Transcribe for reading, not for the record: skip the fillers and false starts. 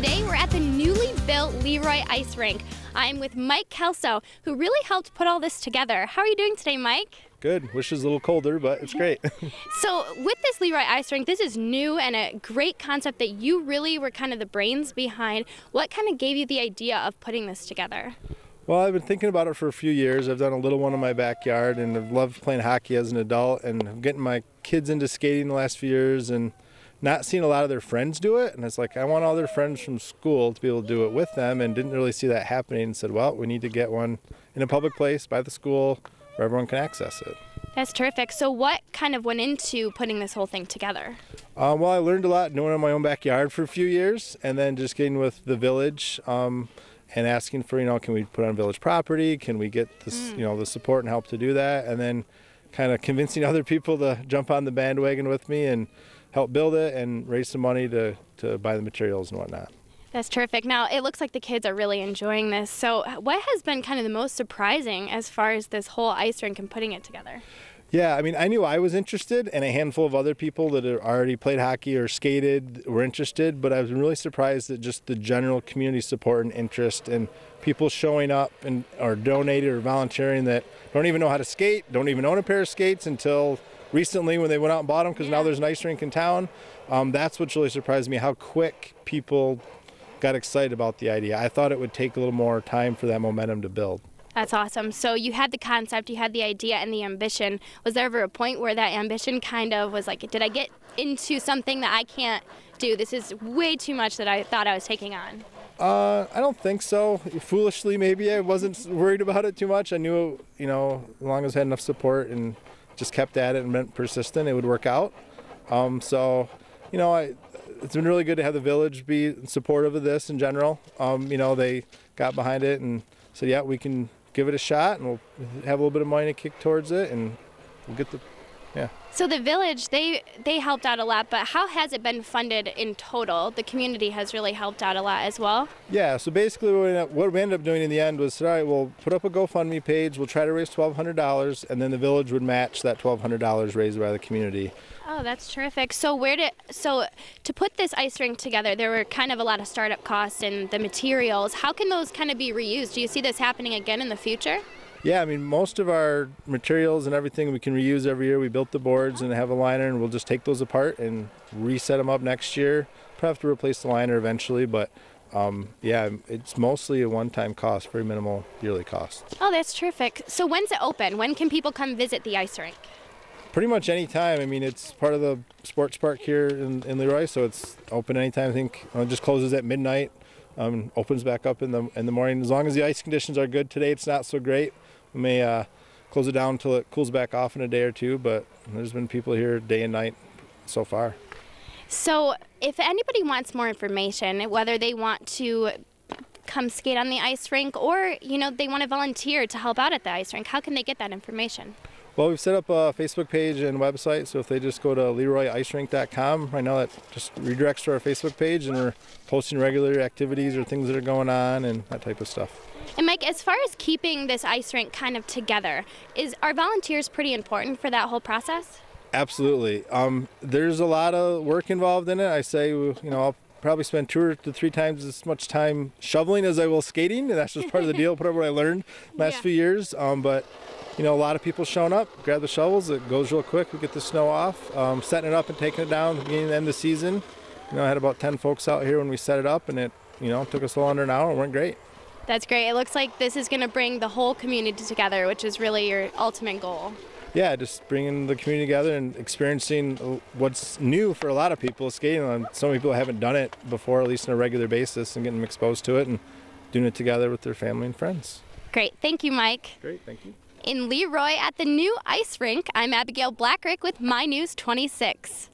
Today we're at the newly built LeRoy Ice Rink. I'm with Mike Kelso, who really helped put all this together. How are you doing today, Mike? Good. Wish it was a little colder, but it's great. So with this LeRoy Ice Rink, this is new and a great concept that you really were kind of the brains behind. What kind of gave you the idea of putting this together? Well, I've been thinking about it for a few years. I've done a little one in my backyard, and I've loved playing hockey as an adult, and I'm getting my kids into skating the last few years and not seeing a lot of their friends do it. And it's like, I want all their friends from school to be able to do it with them, and didn't really see that happening, and said, well, we need to get one in a public place by the school where everyone can access it. That's terrific. So what kind of went into putting this whole thing together? Well, I learned a lot doing it in my own backyard for a few years, and then just getting with the village and asking for, can we put on village property? Can we get this, the support and help to do that? And then kind of convincing other people to jump on the bandwagon with me and help build it and raise some money to buy the materials and whatnot. That's terrific. Now, it looks like the kids are really enjoying this. So what has been kind of the most surprising as far as this whole ice rink and putting it together? Yeah, I knew I was interested, and a handful of other people that had already played hockey or skated were interested, but I was really surprised at just the general community support and interest, and people showing up and or donating or volunteering that don't even know how to skate, don't even own a pair of skates until recently when they went out and bought them, because now there's an ice rink in town. That's what really surprised me, how quick people got excited about the idea. I thought it would take a little more time for that momentum to build. That's awesome. So you had the concept, you had the idea and the ambition. Was there ever a point where that ambition kind of was like, did I get into something that I can't do? This is way too much that I thought I was taking on. I don't think so. Foolishly, maybe I wasn't worried about it too much. I knew, as long as I had enough support and just kept at it and been persistent, it would work out. It's been really good to have the village be supportive of this in general. They got behind it and said, yeah, we can give it a shot, and we'll have a little bit of money to kick towards it, and we'll get yeah. So the village, they helped out a lot, but how has it been funded in total? The community has really helped out a lot as well. Yeah, so basically what we ended up doing in the end was, all right, we'll put up a GoFundMe page, we'll try to raise $1,200, and then the village would match that $1,200 raised by the community. Oh, that's terrific. So to put this ice rink together, there were kind of a lot of startup costs and the materials. How can those kind of be reused? Do you see this happening again in the future? Yeah, most of our materials and everything we can reuse every year. We built the boards and have a liner, and we'll just take those apart and reset them up next year. Probably have to replace the liner eventually, but yeah, it's mostly a one-time cost, very minimal yearly cost. Oh, that's terrific. So when's it open? When can people come visit the ice rink? Pretty much any time. It's part of the sports park here in LeRoy, so it's open anytime. I think it just closes at midnight, opens back up in the morning. As long as the ice conditions are good today, it's not so great. We may close it down until it cools back off in a day or two, but there's been people here day and night so far. So if anybody wants more information, whether they want to come skate on the ice rink or they want to volunteer to help out at the ice rink, how can they get that information? Well, we've set up a Facebook page and website, so if they just go to LeRoyIceRink.com, right now that just redirects to our Facebook page, and we're posting regular activities or things that are going on and that type of stuff. And Mike, as far as keeping this ice rink kind of together, are volunteers pretty important for that whole process? Absolutely. There's a lot of work involved in it. I say, I'll probably spend 2 to 3 times as much time shoveling as I will skating, and that's just part of the deal, part of what I learned last few years. But a lot of people showing up, grab the shovels, it goes real quick, we get the snow off, setting it up and taking it down at the beginning and end of the season. I had about 10 folks out here when we set it up, and it took us a little under an hour. It went great. That's great. It looks like this is going to bring the whole community together, which is really your ultimate goal. Yeah, just bringing the community together and experiencing what's new for a lot of people, skating. So many people haven't done it before, at least on a regular basis, and getting them exposed to it and doing it together with their family and friends. Great. Thank you, Mike. Great. Thank you. In LeRoy at the new ice rink, I'm Abigail Blackrick with My News 26.